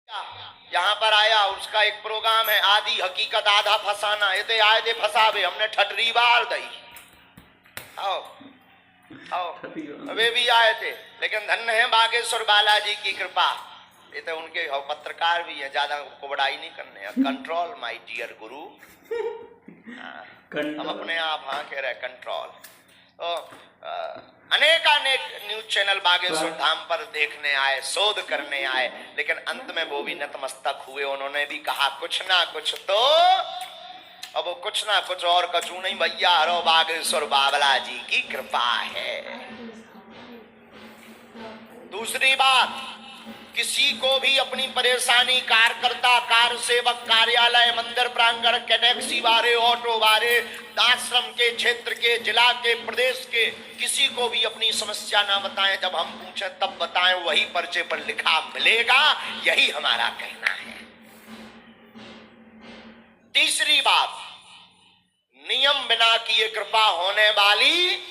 यहाँ पर आया, उसका एक प्रोग्राम है आधी हकीकत आधा फसाना। ये तो आए थे फसावे, हमने ठटरी बार दई। आओ आओ, वे भी आए थे, लेकिन धन्य है बागेश्वर बालाजी की कृपा। ये तो उनके पत्रकार भी है, ज्यादा को बड़ाई नहीं करने। कंट्रोल माय डियर गुरु, हम अपने आप हाँ कह रहे कंट्रोल। तो अनेकानेक न्यूज चैनल बागेश्वर धाम पर देखने आए, शोध करने आए, लेकिन अंत में वो भी नतमस्तक हुए। उन्होंने भी कहा कुछ ना कुछ तो, अब वो कुछ ना कुछ और कछू नहीं भैया, हरो बागेश्वर बाबला जी की कृपा है। दूसरी बात, किसी को भी अपनी परेशानी कार्यकर्ता, कार्य सेवक, कार्यालय, मंदिर प्रांगण के, टैक्सी वाले, ऑटो वाले, आश्रम के, क्षेत्र के, जिला के, प्रदेश के, किसी को भी अपनी समस्या ना बताएं। जब हम पूछें तब बताएं, वही पर्चे पर लिखा मिलेगा, यही हमारा कहना है। तीसरी बात, नियम बिना किए कृपा होने वाली।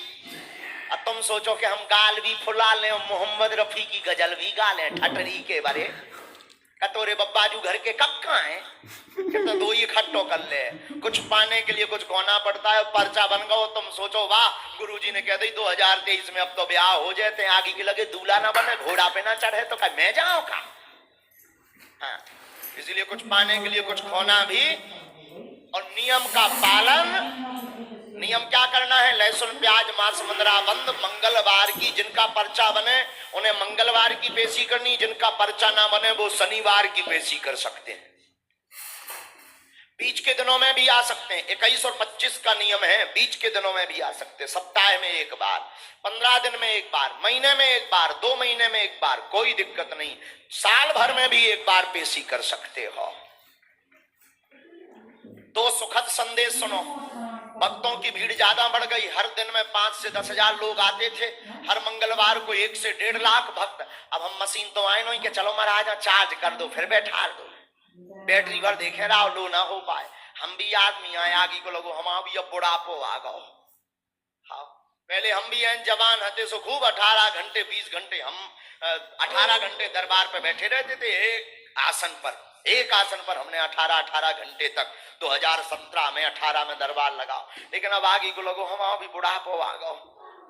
अब तुम सोचो कि हम गाल भी फुला लें, मोहम्मद रफी की गजल भी गा लें ठटरी के बारे। कतोरे बब्बाजू घर के कब कहाँ है, तो दो ही इकट्ठो कर ले। कुछ पाने के लिए कुछ खोना पड़ता है, पर्चा बन गो। तुम सोचो वाह, गुरुजी ने कह दी 2023 में अब तो ब्याह हो जाते, आगे के लगे दूल्हा ना बने, घोड़ा पे ना चढ़े, तो क्या मैं जाऊं का? हाँ, इसलिए कुछ पाने के लिए कुछ खोना भी, और नियम का पालन। नियम क्या करना है? लहसुन प्याज मांस मंदरा बंद। मंगलवार की जिनका पर्चा बने उन्हें मंगलवार की पेशी करनी, जिनका पर्चा ना बने वो शनिवार की पेशी कर सकते हैं। बीच के दिनों में भी आ सकते हैं, 21 और 25 का नियम है, बीच के दिनों में भी आ सकते हैं। सप्ताह में एक बार, 15 दिन में एक बार, महीने में एक बार, 2 महीने में एक बार, कोई दिक्कत नहीं। साल भर में भी एक बार पेशी कर सकते हो। दो सुखद संदेश सुनो। भक्तों की भीड़ ज्यादा बढ़ गई, हर दिन में 5 से 10 हजार लोग आते थे, हर मंगलवार को 1 से 1.5 लाख भक्त। अब हम मशीन तो आए नहीं कि चलो महाराज चार्ज कर दो फिर बैठा दो, बैटरी भर देखे रहा लो ना हो पाए। हम भी आदमी आए, आगे को लोगो हम भी अब बुढ़ापो आ गो। हाँ, पहले हम भी हैं जवान हते सो खूब 18 घंटे 20 घंटे हम 18 घंटे दरबार पे बैठे रहते थे। एक आसन पर हमने 18 घंटे तक 2017 में 18 में दरबार लगाओ। लेकिन अब आगे को लोगो हम भी बुढ़ापो आ गो,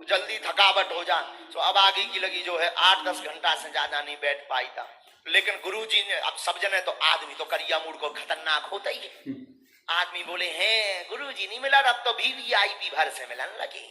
जल्दी थकावट हो जा, तो अब आगे की लगी जो है 8-10 घंटा से ज्यादा नहीं बैठ पाई था। लेकिन गुरुजी ने, अब सब जने तो आदमी तो करिया मूड को खतरनाक होता ही है। आदमी बोले हैं गुरुजी नहीं मिला, अब तो वीवीआईपी भर से मिलन लगी।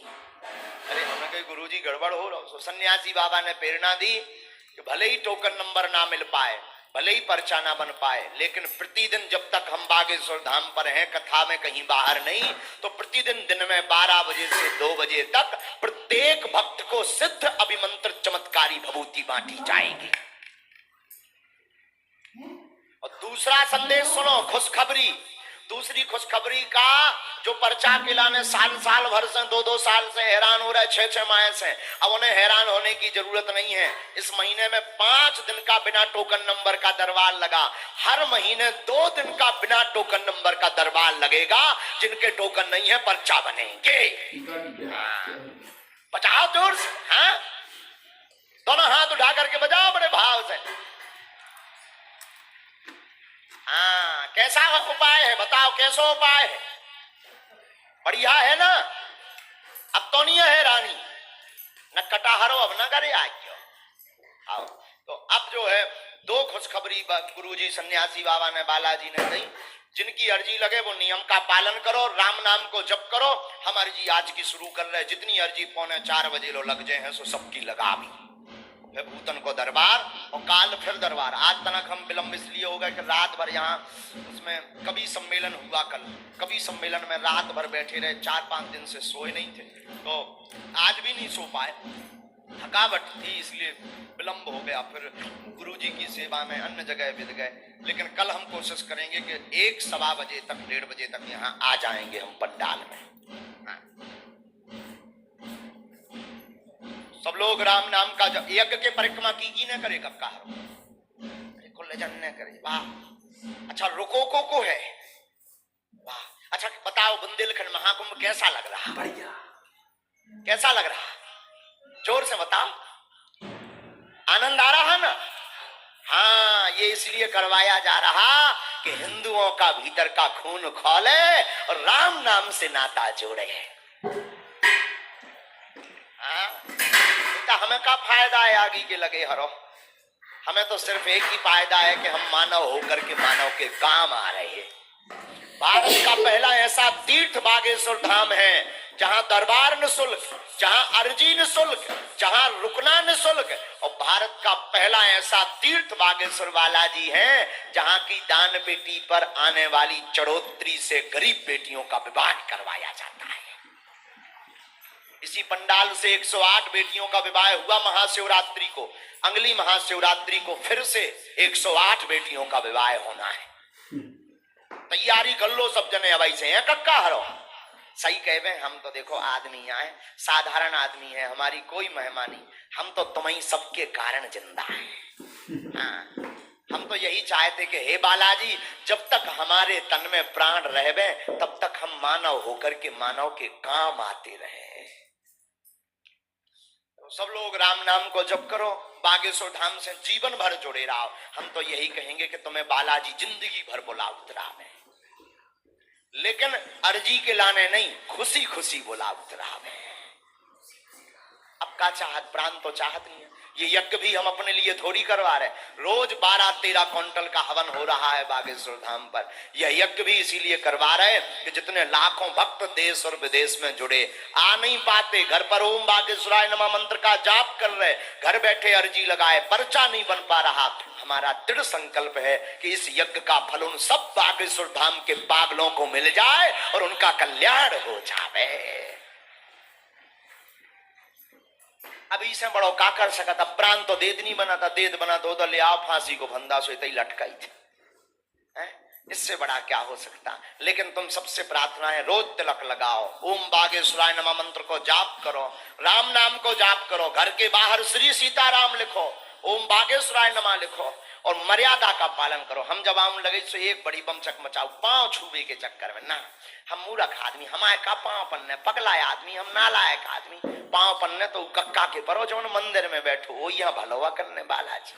अरे हमने कहा गुरुजी गड़बड़ हो रहा। तो सन्यासी बाबा ने प्रेरणा दी कि भले ही टोकन नंबर ना मिल पाए, भले ही पर्चा ना बन पाए, लेकिन प्रतिदिन जब तक हम बागेश्वर धाम पर हैं, कथा में कहीं बाहर नहीं, तो प्रतिदिन दिन में 12 बजे से 2 बजे तक प्रत्येक भक्त को सिद्ध अभिमंत्रित चमत्कारी भभूति बांटी जाएगी। और दूसरा संदेश सुनो, खुशखबरी। दूसरी खुशखबरी का जो पर्चा किलाने साल भर से 2 साल से हैरान हो रहे, 6 माह से, अब उन्हें हैरान होने की जरूरत नहीं है। इस महीने में 5 दिन का बिना टोकन नंबर का दरबार लगा, हर महीने 2 दिन का बिना टोकन नंबर का दरबार लगेगा। जिनके टोकन नहीं है पर्चा बनेंगे। बजाओ जोर से, हाँ दोनों हाथ उठा करके बजाओ बड़े भाव से। हाँ, कैसा उपाय है बताओ, कैसा उपाय है? बढ़िया है ना? अब तो नहीं है रानी न कटाहरो, अब न करे आज आओ। तो अब जो है 2 खुशखबरी गुरुजी सन्यासी बाबा ने, बालाजी ने दी। जिनकी अर्जी लगे वो नियम का पालन करो, राम नाम को जप करो। हम अर्जी आज की शुरू कर रहे, जितनी अर्जी 3:45 बजे लो लग जाए हैं सो सबकी लगा भी। भूतन को दरबार और काल फिर दरबार। आज तक हम विलंब इसलिए हो गए कि रात भर यहाँ उसमें कवि सम्मेलन हुआ, कवि सम्मेलन में रात भर बैठे रहे, 4-5 दिन से सोए नहीं थे, तो आज भी नहीं सो पाए, थकावट थी इसलिए विलंब हो गया। फिर गुरुजी की सेवा में अन्य जगह बिद गए। लेकिन कल हम कोशिश करेंगे कि 1-1:15 बजे तक, 1:30 बजे तक यहाँ आ जाएंगे हम पंडाल में। हाँ। सब लोग राम नाम का जब यज्ञ के परिक्रमा की न करे, कब का न करे। वाह, अच्छा रुको को है, वाह। अच्छा बताओ बुंदेलखंड महाकुंभ कैसा लग रहा? बढ़िया। कैसा लग रहा? जोर से बताओ, आनंद आ रहा है ना? हाँ, ये इसलिए करवाया जा रहा कि हिंदुओं का भीतर का खून खौले और राम नाम से नाता जोड़े। हाँ, तो हमें क्या फायदा है आगे के लगे हरो? हमें तो सिर्फ एक ही फायदा है कि हम मानव होकर के मानव के काम आ रहे हैं। भारत का पहला ऐसा तीर्थ बागेश्वर धाम है जहां दरबार निःशुल्क, जहां अर्जी निःशुल्क, जहां रुकना निःशुल्क, और भारत का पहला ऐसा तीर्थ बागेश्वर बालाजी है जहां की दान पेटी पर आने वाली चढ़ोतरी से गरीब बेटियों का विवाह करवाया जाता है। इसी पंडाल से 108 बेटियों का विवाह हुआ महाशिवरात्रि को। अगली महाशिवरात्रि को फिर से 108 बेटियों का विवाह होना है। तैयारी कर लो सब जने। अब ऐसे हैं कक्का हरो सही कहवे। हम तो देखो आदमी आए, साधारण आदमी है, हमारी कोई महिमा नहीं। हम तो तुम्हें सबके कारण जिंदा है। हाँ, हम तो यही चाहते कि हे बालाजी, जब तक हमारे तन में प्राण रहवे तब तक हम मानव होकर के मानव के काम आते रहे। तो सब लोग राम नाम को जप करो, बागेश्वर धाम से जीवन भर जुड़े रहो। हम तो यही कहेंगे कि तुम्हें बालाजी जिंदगी भर बुला उतरावे, लेकिन अर्जी के लाने नहीं, खुशी खुशी बुला उतरावे। अब का चाहत, प्राण तो चाहत नहीं है। ये यज्ञ भी हम अपने लिए थोड़ी करवा रहे। रोज 12-13 क्विंटल का हवन हो रहा है बागेश्वर धाम पर। यह यज्ञ भी इसीलिए करवा रहे कि जितने लाखों भक्त देश और विदेश में जुड़े, आ नहीं पाते, घर पर ओम बागेश्वराय नमः मंत्र का जाप कर रहे, घर बैठे अर्जी लगाए, पर्चा नहीं बन पा रहा। हमारा दृढ़ संकल्प है कि इस यज्ञ का फल उन सब बागेश्वर धाम के पागलों को मिल जाए और उनका कल्याण हो जावे। अब इसे बड़ो का कर सकता? प्राण तो देद नहीं बना था, देद बना दो ले आओ फांसी को फंदा सो ही लटकाई थी। इससे बड़ा क्या हो सकता? लेकिन तुम सबसे प्रार्थना है, रोज तिलक लगाओ, ओम बागेश्वराय नमः मंत्र को जाप करो, राम नाम को जाप करो, घर के बाहर श्री सीताराम लिखो, ओम बागेश्वराय नमः लिखो, और मर्यादा का पालन करो। हम जब आम लगे तो एक बड़ी बमचक मचाओ पांव छूबे के चक्कर में ना। हम मूर्ख आदमी, हमारे का पांव पन्ने, पगला आदमी, हम नालायक आदमी। पांव पन्ने तो कक्का के परो जो मंदिर में बैठो वो यहाँ भलोवा करने बालाजी।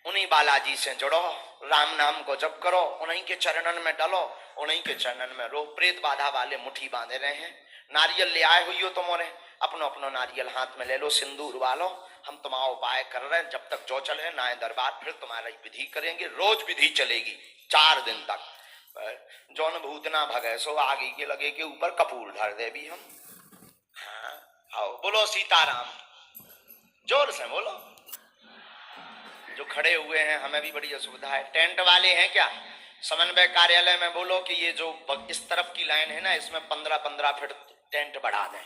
उन्हीं बालाजी से जुड़ो, राम नाम को जप करो, उन्हीं के चरणन में डलो, उन्हीं के चरणन में रो। प्रेत बाधा वाले मुट्ठी बांधे रहे हैं, नारियल ले आए हुई हो तुम्हारे, अपनो अपनो नारियल हाथ में ले लो, सिंदूर वालो। हम तुम्हारा उपाय कर रहे हैं, जब तक जो चले ना दरबार, फिर तुम्हारी विधि करेंगे। रोज विधि चलेगी 4 दिन तक। जौन भूत ना भगे सो आगे के लगे के ऊपर कपूर धर दे भी हम। हाँ, आओ बोलो सीताराम, जोर से बोलो। जो खड़े हुए हैं हमें भी बड़ी असुविधा है। टेंट वाले हैं क्या? समन्वय कार्यालय में बोलो कि ये जो इस तरफ की लाइन है ना, इसमें 15-15 फीट टेंट बढ़ा दें।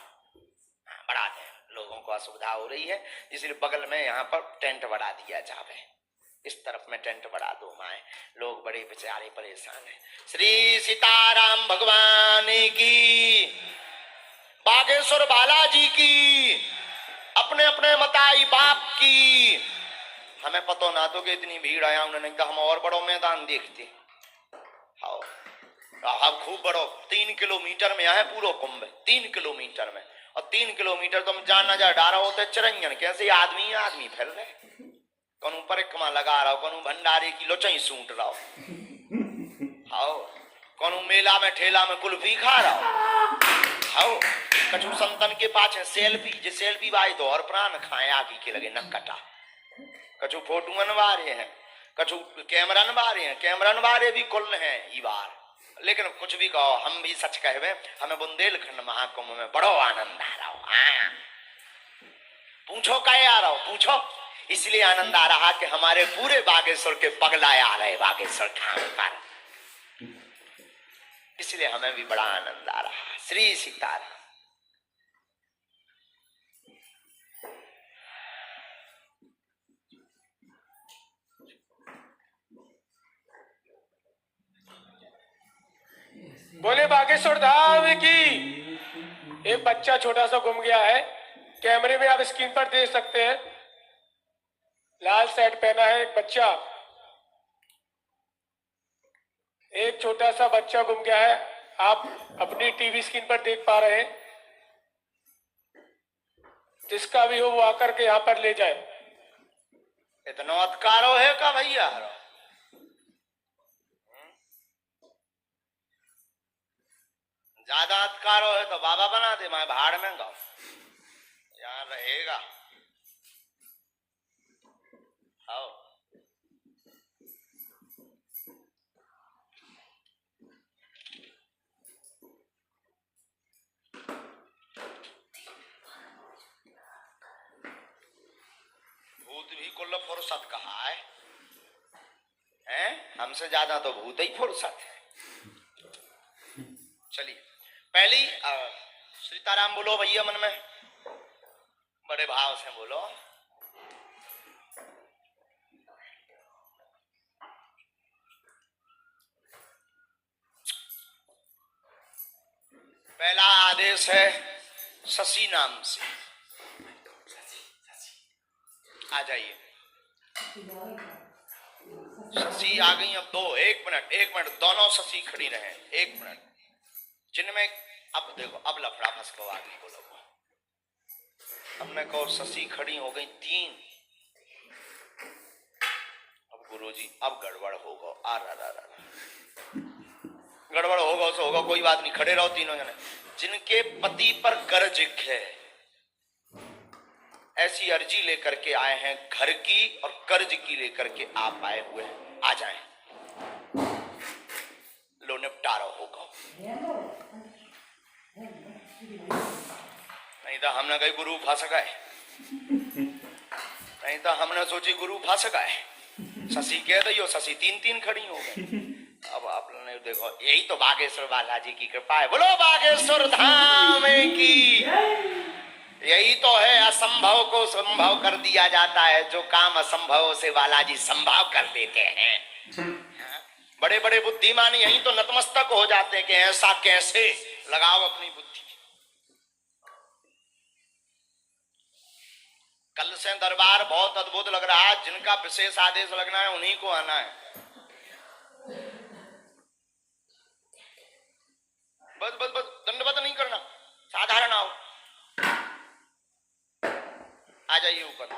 बढ़ा दें, लोगों को असुविधा हो रही है, इसलिए बगल में यहाँ पर टेंट बढ़ा दिया जावे। इस तरफ में टेंट बढ़ा दो माए, लोग बड़े बेचारे परेशान हैं। श्री सीताराम भगवान की, बागेश्वर बालाजी की, अपने अपने मताई बाप की। हमें पता ना तो कि इतनी भीड़ आया उन्होंने कहा हम और बड़ो मैदान देखते। हाँ, अब खूब बड़ो 3 किलोमीटर में है पूरा कुंभ, 3 किलोमीटर में, और 3 किलोमीटर तुम जान जा डारा होते चिरंजन कैसे आदमी आदमी फैल रहे। कौन परिक्रमा लगा रहा हो, कौन भंडारे की लोचई सूंट रहा हो, हाँ, कौन मेला में ठेला में कुल्फी खा रहा हो, हाँ, कछु संतन के पास है सेल्फी, जे सेल्फी भाई तो और प्राण खाए आगे के लगे नक्कटा। कछु फोटो अनवारे हैं, कछु कैमरा अनवारे हैं, कैमरा अनवारे भी कुल हैं ई बार। लेकिन कुछ भी कहो, हम भी सच कहवे, हमें बुंदेलखंड महाकुंभ में बड़ो आनंद आ रहा हो। हाँ, पूछो कहे आ रहा हो, पूछो। इसलिए आनंद आ रहा कि हमारे पूरे बागेश्वर के पगलाए आ रहे बागेश्वर धाम पर, इसलिए हमें भी बड़ा आनंद आ रहा। श्री सीताराम। बोले बागेश्वर धाम की। एक बच्चा छोटा सा गुम गया है, कैमरे में आप स्क्रीन पर देख सकते हैं। लाल शर्ट पहना है एक बच्चा, एक छोटा सा बच्चा गुम गया है, आप अपनी टीवी स्क्रीन पर देख पा रहे हैं। जिसका भी हो वो आकर के यहाँ पर ले जाए। इतना अत्कारो है का भैया? ज्यादा अत्कारो है तो बाबा बना दे, मैं भाड़ में गाऊं, यहाँ रहेगा। आओ भूत भी कुल फुर्सत कहा है, हैं? हमसे ज्यादा तो भूत ही फुर्सत है। चलिए पहली सीताराम बोलो भैया, मन में बड़े भाव से बोलो। पहला आदेश है शशि नाम से, आ जाइए। शशि आ गई। अब दो, एक मिनट दोनों शशि खड़ी रहे, एक मिनट। जिनमें अब देखो, अब लफड़ा फंस को आगे बोलो। हमने कहो शशि खड़ी हो गई 3। अब गुरुजी अब गड़बड़ होगा, आ रहा गड़बड़ होगा तो होगा, कोई बात नहीं, खड़े रहो तीनों जने। जिनके पति पर कर्ज है, ऐसी अर्जी लेकर के आए हैं घर की और कर्ज की लेकर के आप आए हुए हैं, आ जाएं, लो निपटारा होगा। नहीं तो हमने कही गुरु फंस गए, नहीं तो हमने सोची गुरु फंस गए। शशि कह रही हो, शशि 3 खड़ी हो गई। अब आप लोगों ने देखो, यही तो बागेश्वर बालाजी की कृपा है। बोलो बागेश्वर धाम की। यही तो है, असंभव को संभव कर दिया जाता है। जो काम असंभव से बालाजी संभव कर देते हैं। बड़े बड़े बुद्धिमान यही तो नतमस्तक हो जाते हैं कि ऐसा कैसे। लगाओ अपनी बुद्धि। कल से दरबार बहुत अद्भुत लग रहा है। जिनका विशेष आदेश लगना है उन्हीं को आना है। बस बस बस, दंडवत नहीं करना, साधारण आओ, आ जाइए ऊपर।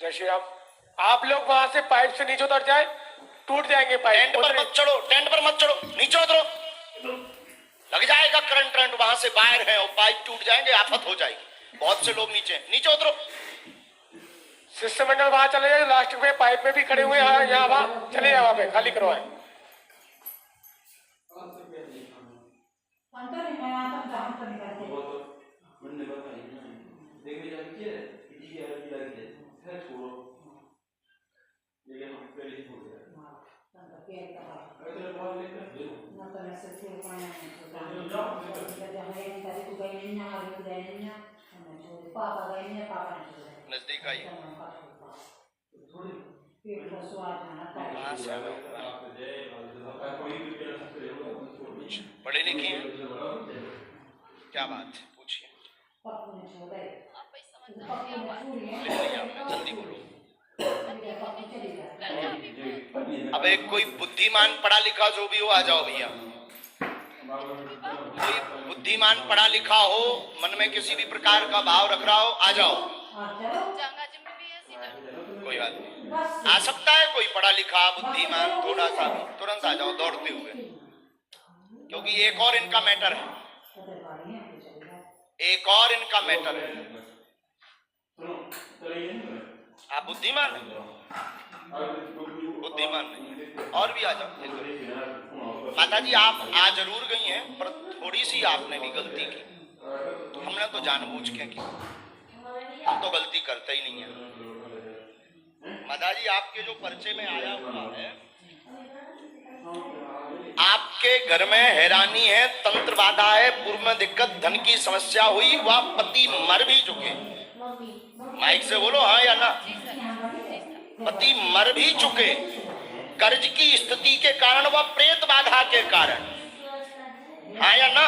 जय श्री राम। आप लोग वहां से पाइप से नीचे उतर जाए, टूट जाएंगे पाइप। टेंट पर मत चढ़ो, टेंट पर मत चढ़ो, नीचे उतरो, लग जाएगा करंट। वहां से वायर है और पाइप टूट जाएंगे, आफत हो जाएगी। बहुत से लोग नीचे उतरो। शिष्टमंडल वहां चले जाए, लास्ट में पाइप में भी खड़े हुए हैं, यहाँ वहां चले जाए, वहां पे खाली करवाए। नजदीक आई, पढ़े लिखे हैं, क्या बात है, पूछिए। जल्दी बोलो। अब एक कोई बुद्धिमान पढ़ा लिखा जो भी हो, आ जाओ भैया। कोई बुद्धिमान पढ़ा लिखा हो, मन में किसी भी प्रकार का भाव रख रहा हो, आ जाओ। कोई बात नहीं, आ सकता है कोई पढ़ा लिखा बुद्धिमान, थोड़ा सा भी, तुरंत आ जाओ दौड़ते हुए, क्योंकि एक और इनका मैटर है, एक और इनका मैटर है। आप बुद्धिमान है, बुद्धिमान नहीं, और भी आ जाओ। माता जी आप आ जरूर गई हैं, पर थोड़ी सी आपने भी गलती की। हमने तो जानबूझ के की, हम तो गलती करते ही नहीं है। माता जी आपके जो पर्चे में आया हुआ है, आपके घर में हैरानी है, तंत्र बाधा है, पूर्व में दिक्कत, धन की समस्या हुई, वह पति मर भी चुके। माइक से बोलो हाँ या ना। पति मर भी चुके, कर्ज की स्थिति के कारण, वह प्रेत बाधा के कारण, हाँ या ना।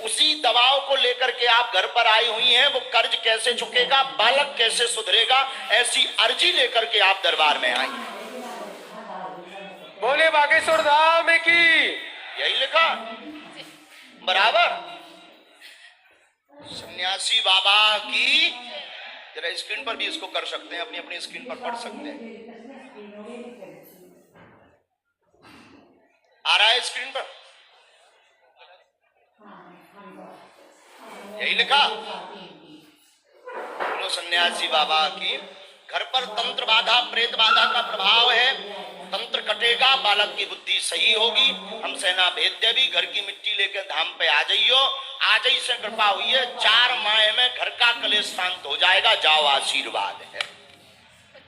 उसी दबाव को लेकर के आप घर पर आई हुई हैं। वो कर्ज कैसे चुकेगा, बालक कैसे सुधरेगा, ऐसी अर्जी लेकर के आप दरबार में आई। बोले बागेश्वर धाम की। यही लिखा बराबर। सन्यासी बाबा की। जरा स्क्रीन पर भी इसको कर सकते हैं, अपनी अपनी स्क्रीन पर पढ़ सकते हैं। आ रहा है स्क्रीन पर, यही लिखा। बोलो सन्यासी बाबा की। घर पर तंत्र बाधा प्रेत बाधा का प्रभाव है, तंत्र कटेगा, बालक की बुद्धि सही होगी। हम सेना भेद्य भी घर की मिट्टी लेकर धाम पे आ जाइयो। आज ही से कृपा हुई है, 4 माह में घर का कलेश शांत हो जाएगा। जाओ, आशीर्वाद है।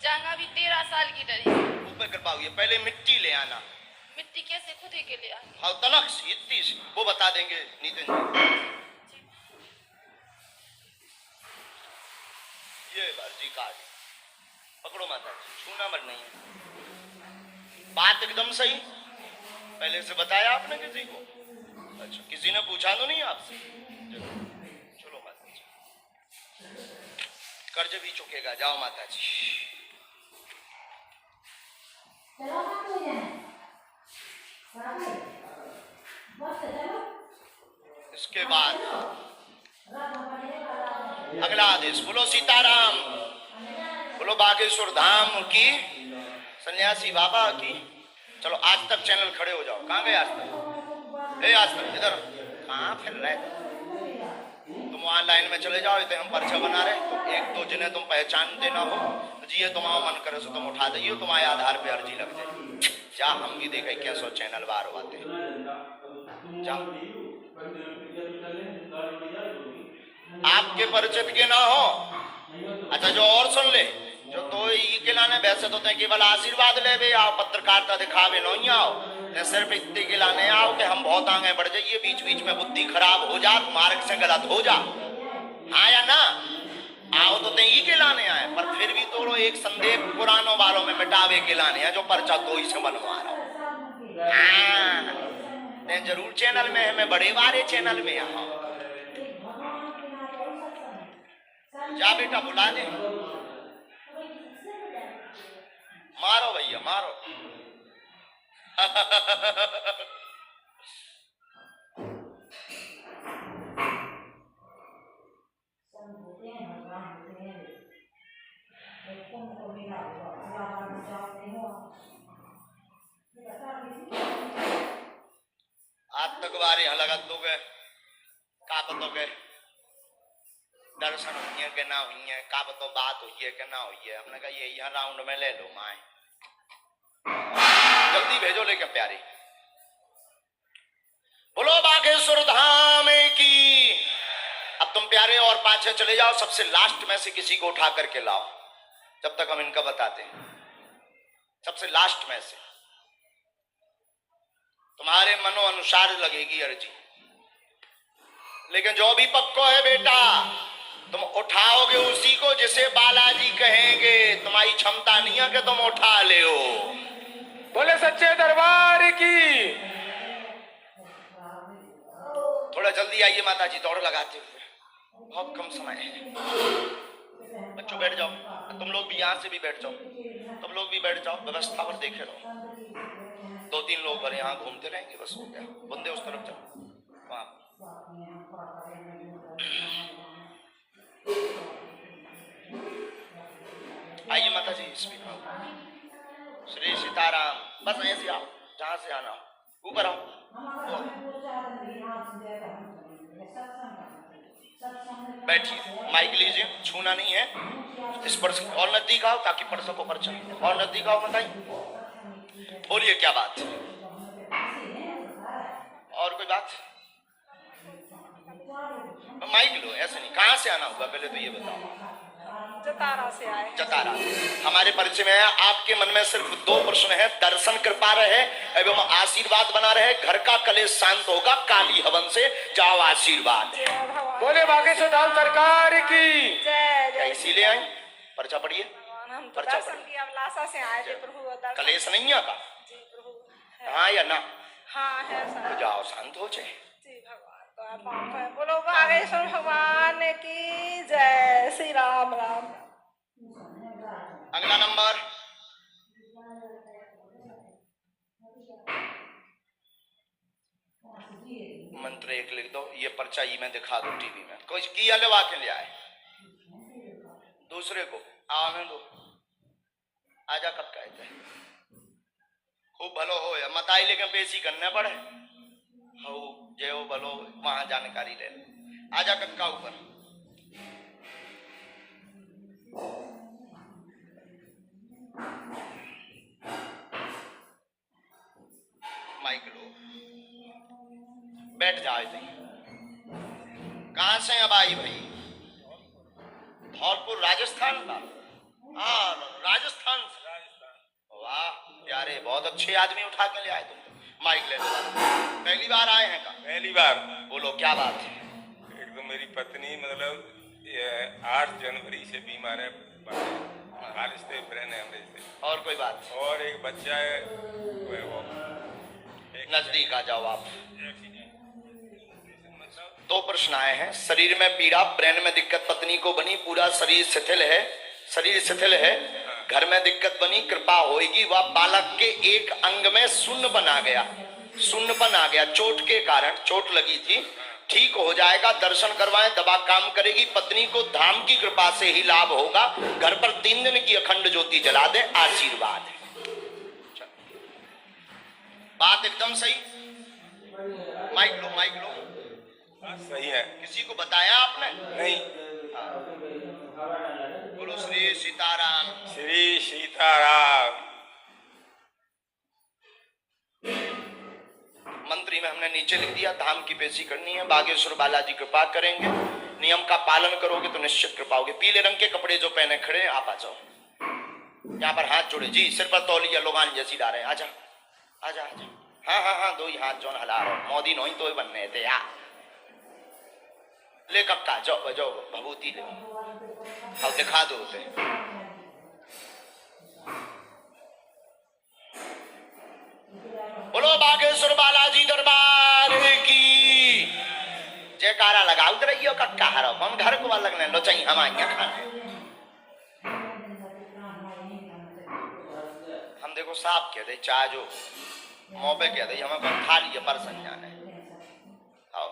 जाना भी 13 साल की डरी। ऊपर कृपा हुई है, पहले मिट्टी ले आना। मिट्टी कैसे खुद ही के लिए आनी? हाँ, तनक सी इतनी सी, वो बता देंगे नितिन जी। ये बाजी कार्ड पकड़ो माता जी, छूना मत नहीं है। बात एकदम सही, पहले से बताया आपने किसी को? अच्छा, किसी ने पूछा तो नहीं आपसे? चलो माता जी, कर्ज भी चुकेगा। जाओ माता जी। इसके बाद अगला आदेश। बोलो सीताराम, बोलो बागेश्वर धाम की, सन्यासी बाबा की। चलो आज तक चैनल खड़े हो जाओ। कहाँ गए आज तक? आज तक इधर कहाँ फिर रहे? तुम वहां लाइन में चले जाओ। इधर हम पर्चा बना रहे, तो एक दो जिन्हें तुम पहचान देना हो तो जिये तुम्हारा मन करे सो तुम उठा दइयो, तुम्हारे आधार पे अर्जी लग जाए। जा, हम भी देखे क्या सो चैनल बार होते। जा, आपके परिचित के ना हो। अच्छा, जो और सुन ले, जो तो ई के लाने वैसे तो केवल आशीर्वाद ले बे आओ, पत्रकारिता दिखावे नहीं आओ। सिर्फ इतने के लाने आओ कि हम बहुत आगे बढ़ जाइए, बीच बीच में बुद्धि खराब हो जा, मार्ग से गलत हो जा। हाँ या ना? आओ तो ई के लाने आए, पर फिर भी तो एक संदेह पुरानों वालों में मिटावे के लाने हैं, जो पर्चा तो ही से बनवा रहा हूं। हाँ, जरूर चैनल में है, मैं बड़े वाले चैनल में यहाँ। जा बेटा, बुला दे। मारो भैया, मारो। आज तक बारे यहाँ लगा तो गए का तो गए दर्शन हुई है कि ना हुई है, का तो बात हुई है कि ना हुई है। हमने कहा ये यहाँ राउंड में ले लो माए, जल्दी भेजो लेके प्यारी। बोलो बागेश्वर धाम की। अब तुम प्यारे और पाछे चले जाओ, सबसे लास्ट में से किसी को उठा करके लाओ, जब तक हम इनका बताते हैं। सबसे लास्ट में से तुम्हारे मनो अनुसार लगेगी अर्जी, लेकिन जो भी पक्को है बेटा, तुम उठाओगे उसी को जिसे बालाजी कहेंगे। तुम्हारी क्षमता नहीं है कि तुम उठा ले हो। बोले सच्चे दरबार की। थोड़ा जल्दी आइए माता जी, दौड़ लगाते हुए, बहुत कम समय है। बच्चों बैठ जाओ, तुम लोग भी यहाँ से भी बैठ जाओ, तुम लोग भी बैठ जाओ, व्यवस्था पर देखे रहो। 2-3 लोग भले यहाँ घूमते रहेंगे, बस हो गया। बंदे उस तरफ जाओ, वहां आइए माता जी। श्री सीताराम। बस ऐसे आओ, जहां से आना हो, ऊपर आओ। बैठिए, माइक लीजिए, छूना नहीं है। स्पर्श और नजदीक आओ ताकि पढ़ सको पर्चा। और नजदीक आओ, बताइए, बोलिए क्या बात। और कोई बात? माइक लो, ऐसे नहीं। कहाँ से आना होगा पहले तो ये बताओ। जतारा से आए। जतारा। हमारे परिचय में है। आपके मन में सिर्फ 2 प्रश्न है, दर्शन कृपा रहे एवं आशीर्वाद बना रहे। घर का कलेश शांत होगा काली हवन से। जाओ, आशीर्वाद। बोले बागेश्वर धाम सरकार की। जय। इसीलिए आई, पर्चा पढ़िए। हम तो दर्शन की अभिलाषा से आए थे प्रभु। कलेश नहीं है का? जी प्रभु। हाँ या ना? हाँ है सर। जाओ, शांत हो जाए। जी भगवान, तो हमारा पाप है। बोलो बागेश्वर भगवान की जय। श्री राम राम। अगला नंबर मंत्र एक लिख दो, ये पर्चा ही मैं दिखा दो टीवी में। कुछ किया लवा के ले आए दूसरे को आने दो। आजा कब कहते हैं खूब भलो हो या मत आई, लेकिन पेशी करने पड़े हो जे हो भलो वहां जानकारी ले लो। आजा कक्का ऊपर। माइक लो, बैठ जाओ। कहां से अब आई भाई? धौलपुर राजस्थान का? हाँ राजस्थान से। वाह प्यारे, बहुत अच्छे आदमी उठा के ले आए तुम तो। माइक ले लो। पहली बार आए हैं का? पहली बार। बोलो क्या बात है? एक तो मेरी पत्नी मतलब 8 जनवरी से बीमार है, खारिज से ब्रेन हेमरेज से। और कोई बात? और एक बच्चा है वो नजदीक आ जाओ आप। दो प्रश्न आए हैं। शरीर में पीड़ा, ब्रेन में दिक्कत पत्नी को बनी, पूरा शरीर शिथिल है, शरीर शिथिल है, घर में दिक्कत बनी, कृपा होगी। वह बालक के एक अंग में शून्यपन आ गया, शून्यपन आ गया चोट के कारण, चोट लगी थी, ठीक हो जाएगा। दर्शन करवाएं, दवा काम करेगी। पत्नी को धाम की कृपा से ही लाभ होगा। घर पर 3 दिन की अखंड ज्योति जला दे, आशीर्वाद है। बात एकदम सही। माइक लो, माइक लो। सही है। किसी को बताया आपने? नहीं। बोलो श्री सीताराम। श्री सीताराम। मंत्री में हमने नीचे लिख दिया, धाम की पेशी करनी है, बागेश्वर बालाजी कृपा करेंगे। नियम का पालन करोगे तो निश्चित कृपा होगी। पीले रंग के कपड़े जो पहने खड़े आप आ जाओ। यहाँ पर हाथ जोड़े जी, सिर पर तौलिया लोगान जैसी डाले। आजा आजा आजा। हाँ हाँ हाँ, 2 ही हाथ जो हला रहे, मोदी नहीं तो बनने थे यार। ले कक्का जाओ जाओ, भभूति ले अब दिखा दो उसे। बोलो बागेश्वर बालाजी दरबार की जयकारा लगाओ। उधर रहियो कक्का हरो, हम घर को लगने लो चाहिए हम आएंगे खाने। हम देखो साफ कह दे, चाहे जो मुंह पे कह दे, हमें पर खा लिया पर संजाने। आओ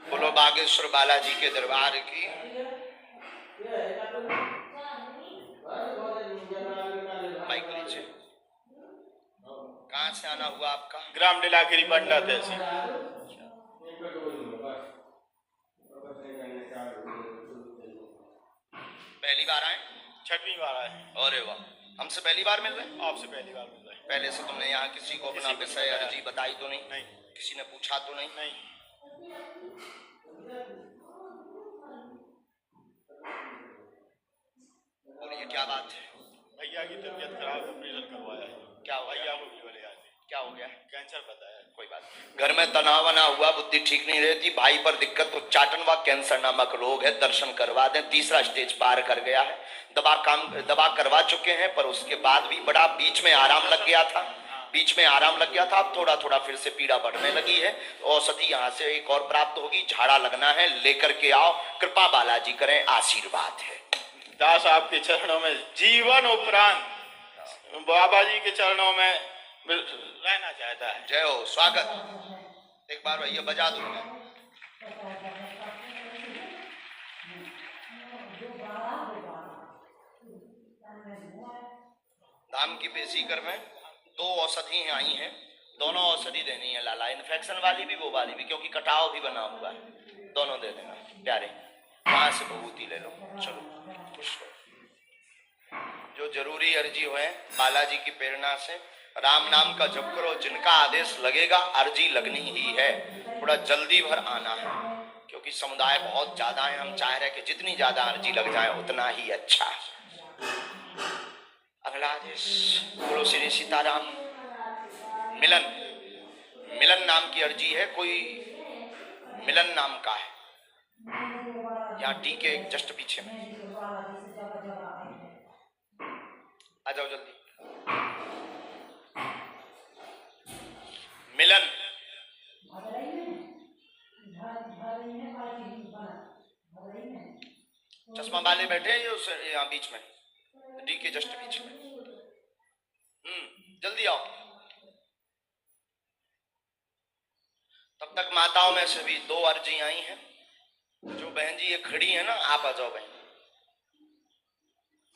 बोलो बागेश्वर बालाजी के दरबार की। माइक लीजिए। कहाँ से आना हुआ आपका? ग्राम डिलागिरी बंडा तहसील। पहली बार आए? 6वीं बार आए। अरे वाह, हमसे पहली बार मिल रहे? आपसे पहली बार मिल रहे। पहले से तुमने यहाँ किसी को अपना विषय अर्जी बताई तो नहीं? नहीं। किसी ने पूछा तो नहीं? नहीं। बोलिए क्या बात है? भैया की तबीयत खराब, ऑपरेशन करवाया है। क्या हो गया? भैया को भी बोले आते। क्या हो गया? कैंसर बताया। कोई बात नहीं। घर में तनाव बना हुआ, बुद्धि ठीक नहीं रहती, भाई पर दिक्कत, उच्चाटन व कैंसर नामक रोग है, दर्शन करवा दें। 3रा स्टेज पार कर गया है। दवा करवा चुके हैं, पर उसके बाद भी बड़ा बीच में आराम लग गया था, बीच में आराम लग गया था। अब थोड़ा थोड़ा फिर से पीड़ा बढ़ने लगी है। औषधि यहाँ से एक और प्राप्त होगी। झाड़ा लगना है, लेकर के आओ। कृपा बालाजी करें, आशीर्वाद है। दास आपके चरणों में जीवन उपरांत बाबा जी के चरणों में रहना चाहता है। जय हो, स्वागत। एक बार भैया बजा दूंगा। धाम की पेशी कर में 2 औषधि आई हैं, दोनों औषधि देनी है लाला, इन्फेक्शन वाली भी वो वाली भी, क्योंकि कटाव भी बना हुआ है। दोनों दे देना प्यारे। वहां से भभूति ले लो। चलो खुश हो। जो जरूरी अर्जी हुए बालाजी की प्रेरणा से राम नाम का जप करो। जिनका आदेश लगेगा अर्जी लगनी ही है। थोड़ा जल्दी भर आना है, क्योंकि समुदाय बहुत ज्यादा है। हम चाह रहे हैं कि जितनी ज्यादा अर्जी लग जाए उतना ही अच्छा। अगला आदेश। बोलो श्री सीताराम। मिलन मिलन नाम की अर्जी है, कोई मिलन नाम का है, यहाँ टी के जस्ट पीछे में। आ जाओ जल्दी। मिलन चश्मा वाले बैठे हैं ये उस यहाँ बीच में, डी के जस्ट बीच में। जल्दी आओ। तब तक माताओं में से भी 2 अर्जी आई हैं। जो बहन जी ये खड़ी है ना, आप आ जाओ बहन।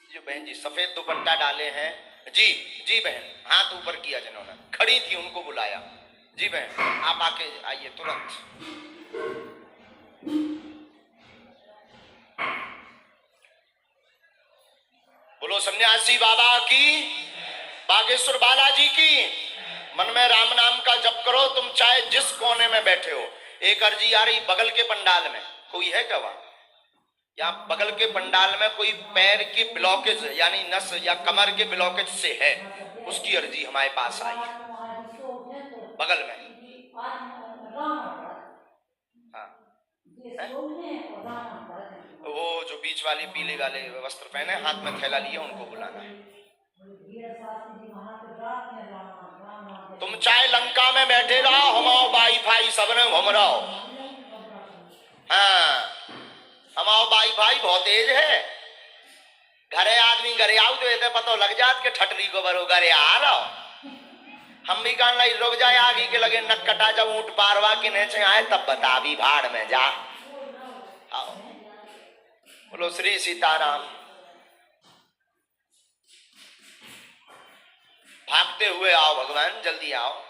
जो बहन जी सफेद दुपट्टा डाले हैं, जी जी बहन, हाथ ऊपर किया जिन्होंने, खड़ी थी उनको बुलाया। जी बहन आप आके आइए तुरंत। बोलो सन्यासी बाबा की, बागेश्वर बालाजी की। मन में राम नाम का जप करो, तुम चाहे जिस कोने में बैठे हो। एक अर्जी आ रही बगल के पंडाल में, कोई है क्या वहां? या बगल के पंडाल में कोई पैर की ब्लॉकेज यानी नस या कमर के ब्लॉकेज से है, उसकी अर्जी हमारे पास आई है बगल में। हाँ वो जो बीच वाली पीले वाले वस्त्र पहने, हाथ में थैला लिए, उनको बुलाना है। तुम चाहे लंका में बैठे रहो, हमाओ बाई भाई सबने घूम रहो। हाँ हमाओ बाई भाई बहुत तेज है। घरे आदमी घरे आओ तो ये पता लग जात के ठटरी को बरो घरे आ रहो। हम भी कहना रुक जाए आगे के लगे नक कटा, जब ऊंट पारवा के नीचे आए तब बता भी भाड़ में जा। आओ बोलो श्री सीताराम। भागते हुए आओ भगवान, जल्दी आओ।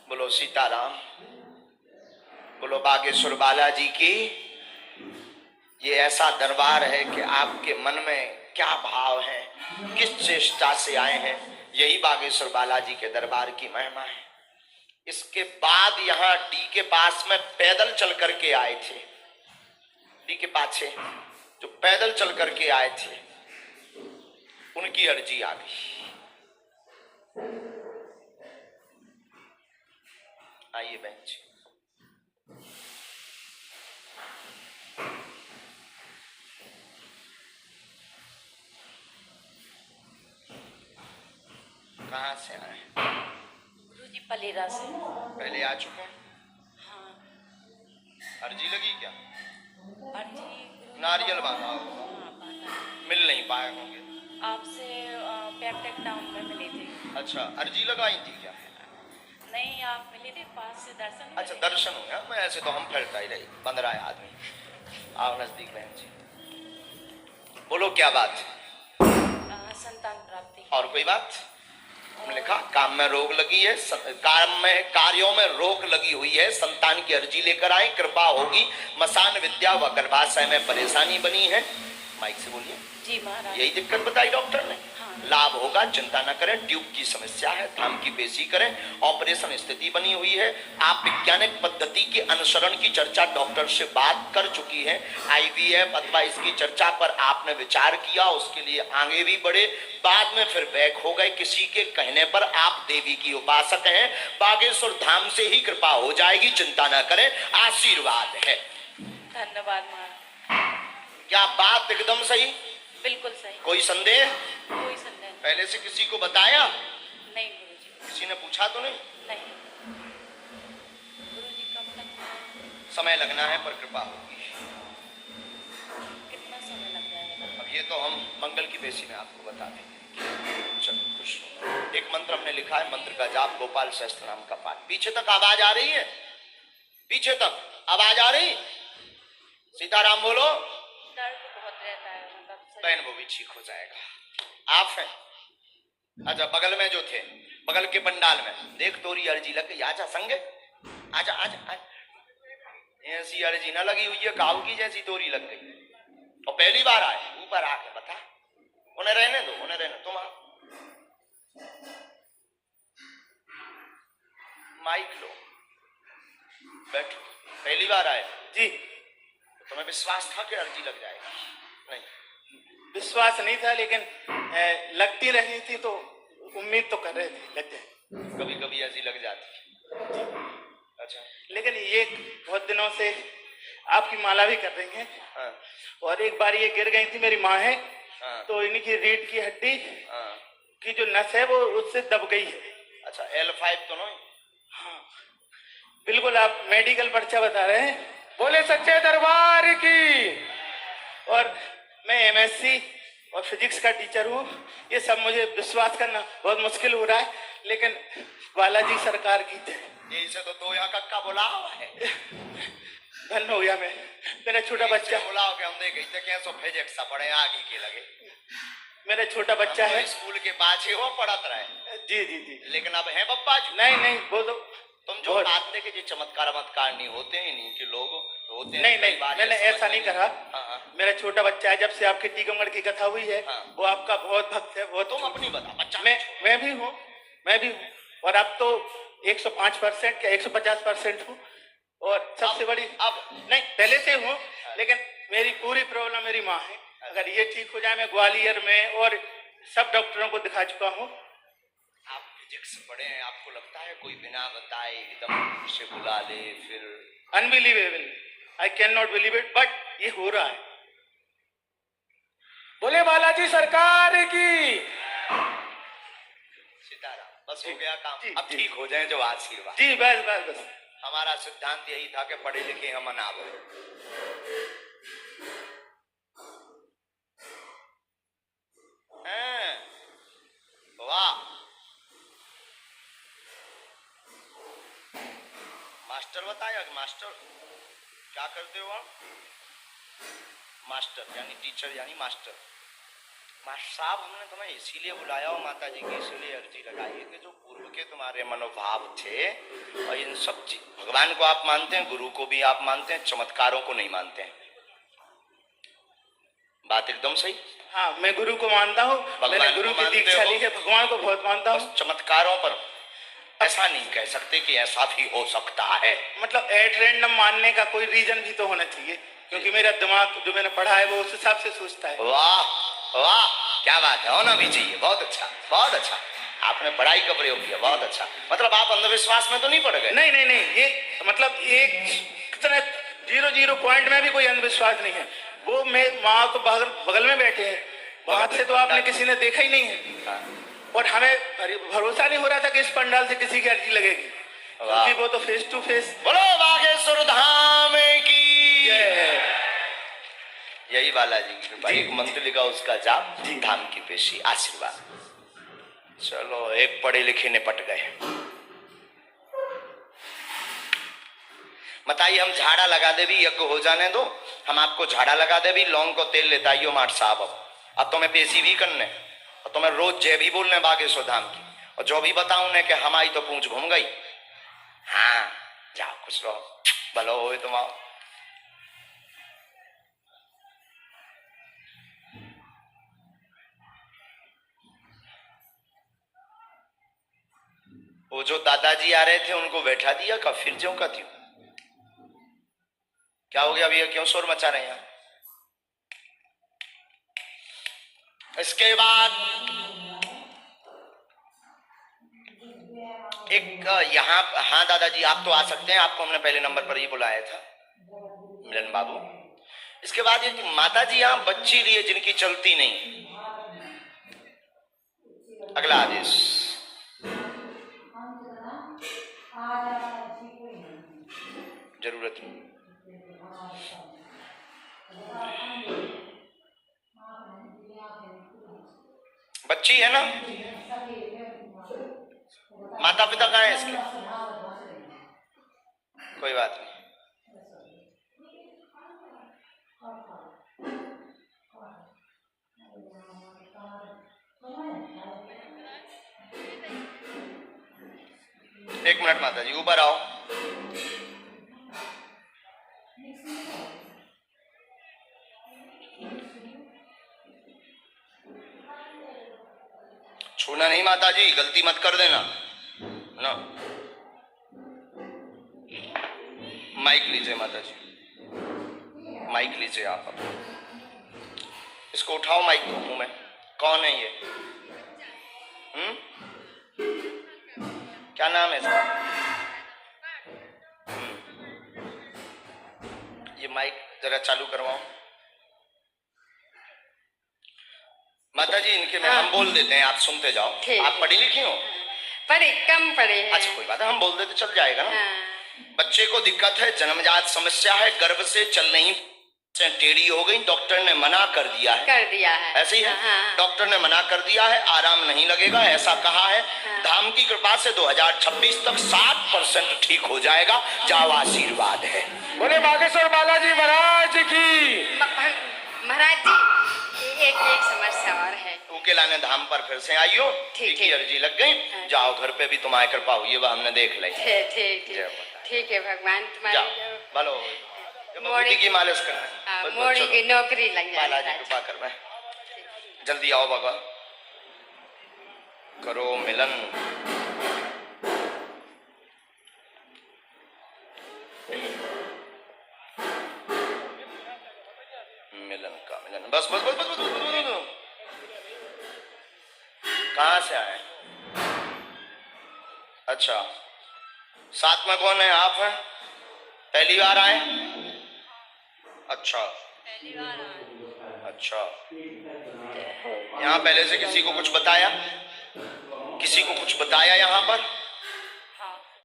बोलो सीताराम। बोलो बागेश्वर बालाजी की। ये ऐसा दरबार है कि आपके मन में क्या भाव है, किस चेष्टा से आए हैं, यही बागेश्वर बालाजी के दरबार की महिमा है। इसके बाद यहाँ डी के पास में पैदल चल करके आए थे, डी के पाछे जो पैदल चल करके आए थे, उनकी अर्जी आ गई। आइए बहन जी। कहाँ से आए? गुरुजी पलेरा से। पहले आ चुके हैं? हाँ। अर्जी लगी क्या? अर्जी नारियल बांधा होगा। हाँ, बांधा। मिल नहीं पाए होंगे। आपसे पैकटेक टाउन में मिले थे। अच्छा अर्जी लगाई थी क्या? नहीं आप मिले थे, पास से दर्शन। अच्छा दर्शन हो गया। मैं ऐसे तो हम फैलता ही रही, बंद रहा है आदमी। आओ नजदीक बहन जी। बोलो क्या बात? संतान प्राप्ति। और कोई बात? हमने लिखा काम में रोग लगी है, काम में कार्यों में रोक लगी हुई है, संतान की अर्जी लेकर आए, कृपा होगी। मसान विद्या व गर्भाशय में परेशानी बनी है। माइक से बोलिए। जी महाराज। यही दिक्कत बताई डॉक्टर ने। हाँ। लाभ होगा, चिंता न करें। ट्यूब की समस्या है, थाम की पेशी करें। ऑपरेशन स्थिति बनी हुई है। आप वैज्ञानिक पद्धति के अनुसरण की चर्चा डॉक्टर से बात कर चुकी है। आईवीएफ अथवा इसकी चर्चा पर आपने विचार किया, उसके लिए आगे भी बढ़े, बाद में फिर बैक हो गए। किसी के कहने पर आप देवी की उपासक हैं, बागेश्वर धाम से ही कृपा हो जाएगी, चिंता न करें, आशीर्वाद है। धन्यवाद महाराज। क्या बात एकदम सही? बिल्कुल सही। कोई संदेह? कोई संदेह पहले से किसी को बताया? नहीं गुरुजी। किसी ने पूछा तो नहीं? नहीं गुरुजी। कब तक समय लगना है पर कृपा होगी। कितना समय लग जाएगा? अब ये तो हम मंगल की बेसी में आपको बता देंगे। चलो खुश हो। एक मंत्र हमने लिखा है, मंत्र का जाप गोपाल सहस्त्र नाम का पाठ। पीछे तक आवाज आ रही है? पीछे तक आवाज आ रही? सीताराम बोलो। दर्द बहुत रहता है मतलब। बहन वो भी ठीक हो जाएगा। आप हैं? अच्छा बगल में जो थे, बगल के पंडाल में देख तोरी अर्जी लग गई। आजा संगे, आजा आजा आजा। ऐसी अर्जी ना लगी हुई है काऊ की जैसी तोरी लग गई। और पहली बार आए, ऊपर आके बता। उन्हें रहने दो, उन्हें रहने। तुम आओ, माइक लो, बैठो। पहली बार आए जी। तुम्हें विश्वास था कि अर्जी लग जाएगा? नहीं, विश्वास नहीं था, लेकिन लगती रही थी तो उम्मीद तो कर रहे थे लग जाए। कभी कभी अर्जी लग जाती। अच्छा। लेकिन ये बहुत दिनों से आपकी माला भी कर रही हैं। हाँ। और एक बार ये गिर गई थी, मेरी माँ है, हाँ। तो इनकी रीढ़ की हड्डी हाँ। की जो नस है वो उससे दब गई है। अच्छा, L5 तो नहीं? हाँ बिल्कुल, आप मेडिकल पर्चा बता रहे हैं। बोले सच्चे दरबार की। और मैं MSc और फिजिक्स का टीचर हूँ। ये सब मुझे विश्वास करना बहुत मुश्किल हो रहा है, लेकिन बालाजी सरकार की थे। यही से तो 2 यहाँ कक्का बोला हुआ है। धन्य हो गया मैं। मेरा छोटा बच्चा बोला के हम देखे थे कैसो फिजिक्स पढ़े आगे के लगे। मेरा छोटा बच्चा है, स्कूल के पाछे वो पढ़त रहे। जी जी जी। लेकिन अब है बप्पा जी? नहीं नहीं, वो तो तुम जो बात देखे जो चमत्कार नहीं होते हैं, नहीं के लोग होते हैं। नहीं नहीं, मैंने ऐसा नहीं कहा। हाँ। मेरा छोटा बच्चा है, जब से आपके टीकमगढ़ की कथा हुई है, हाँ। वो आपका बहुत भक्त है। बहुत। तुम अपनी बता बच्चा। मैं भी हूँ। और अब तो 105% या 150% हूँ। और सबसे बड़ी अब नहीं, पहले से हूँ, लेकिन मेरी पूरी प्रॉब्लम मेरी माँ है। अगर ये ठीक हो जाए, मैं ग्वालियर में और सब डॉक्टरों को दिखा चुका हूँ। आप फिजिक्स पढ़े हैं, आपको लगता है कोई बिना बताए एकदम से बुला ले? फिर unbelievable, I can not believe it, but ये हो रहा है। बोले बालाजी सरकार की। सीताराम, बस हो गया काम। जी, अब जी। ठीक हो जाए जो आशीर्वाद। जी बस बस बस। हमारा सिद्धांत यही था कि पढ़े लिखे हम ना बोले। वाह मास्टर बताया कि मास्टर क्या करते हो आप? मास्टर यानी टीचर यानी मास्टर। मास्टर साहब, हमने तुम्हें इसीलिए बुलाया हो माता जी की, इसीलिए अर्जी लगाई है कि जो पूर्व के तुम्हारे मनोभाव थे और इन सब भगवान को आप मानते हैं, गुरु को भी आप मानते हैं, चमत्कारों को नहीं मानते हैं। बात एकदम सही। हाँ, मैं गुरु को मानता हूँ। मैंने गुरु की दीक्षा ली है, भगवान को बहुत मानता हूँ। चमत्कारों पर ऐसा नहीं कह सकते कि ऐसा भी हो सकता है। मतलब एट रैंडम मानने का कोई रीजन भी तो होना चाहिए, क्योंकि मेरा दिमाग जो मैंने पढ़ा है वो उस हिसाब से सोचता है। वाह वाह, क्या बात है, होना भी चाहिए। बहुत अच्छा, बहुत अच्छा। आपने पढ़ाई का प्रयोग किया, बहुत अच्छा। मतलब आप अंधविश्वास में तो नहीं पड़ गए? नहीं नहीं नहीं, ये मतलब एक कितना 0 पॉइंट में भी कोई अंधविश्वास नहीं है। वो मैं माँ तो बगल में बैठे हैं, बाहर से तो आपने किसी ने देखा ही नहीं है। और हमें भरोसा नहीं हो रहा था कि इस पंडाल से किसी की अर्जी लगेगी, क्योंकि वो तो फेस टू फेस। बोलो बागेश्वर धाम की। यही बालाजी की कृपा। एक मंत्र लिखा, उसका जाप, धाम की पेशी, आशीर्वाद। चलो, एक पढ़े लिखे निपट गए। बताइए, हम झाड़ा लगा दे भी, यज्ञ हो जाने दो। हम आपको झाड़ा लगा दे भी, लौंग को तेल लेता ही हो माट साहब। अब तुम्हें पेशी भी करने और तुम्हें रोज जय भी बोलने बागेश्वर धाम की, और जो भी बताऊं ने कि हमारी तो पूंछ घूम गई। हाँ, जाओ खुश रहो, भलो हो तुम। आओ, वो जो दादाजी आ रहे थे उनको बैठा दिया का, फिर जो का थी। क्या हो गया भैया, क्यों शोर मचा रहे हैं? इसके बाद एक यहाँ, हाँ दादाजी आप तो आ सकते हैं, आपको हमने पहले नंबर पर ही बुलाया था, मिलन बाबू। इसके बाद एक माता जी यहाँ बच्ची लिए जिनकी चलती नहीं। अगला आदेश। जरूरत नहीं। बच्ची है ना, माता पिता कहाँ है इसके? कोई बात नहीं। एक मिनट माता जी, ऊपर आओ। छूना नहीं माता जी, गलती मत कर देना ना। माइक लीजिए माता जी। माइक लीजिए आप। इसको उठाओ माइक को मुंह में। कौन है ये? क्या नाम है इसका? ये माइक जरा चालू करवाओ। माता जी इनके में हम बोल देते हैं, आप सुनते जाओ। ठीक आप है। पढ़ी लिखी हो? पढ़े, कम पढ़े हैं। अच्छा कोई बात है, हम बोल देते चल जाएगा ना। हाँ। बच्चे को दिक्कत है, जन्मजात समस्या है, गर्भ से चल नहीं, से टेढ़ी हो गई, डॉक्टर ने मना कर दिया है। कर दिया है। ऐसे ही है। हाँ। डॉक्टर ने मना कर दिया है, आराम नहीं लगेगा ऐसा कहा है। धाम की कृपा से 2026 तक 60% ठीक हो जाएगा। जाओ आशीर्वाद है। बोले बागेश्वर बालाजी महाराज की। महाराज जी एक समस्या और है। उकेलाने धाम पर फिर से आइयो। ठीक की अर्जी लग गई। हाँ। जाओ घर पे भी तुम्हारी कृपा हुई है, वह हमने देख ली। ठीक है भगवान जाओ तुम्हारी बोलो। मोड़ी की मालिश करना। बस, मोड़ी चलो। की नौकरी लग जाए। बालाजी कृपा कर मैं। जल्दी आओ बाबा, करो मिलन। मिलन का मिलन। बस बस बस बस बस, बस, बस, बस, बस। कहाँ से आए? अच्छा, साथ में कौन है? आप हैं? पहली बार आए? अच्छा अच्छा। यहाँ पहले से किसी को कुछ बताया? किसी को कुछ बताया यहाँ पर?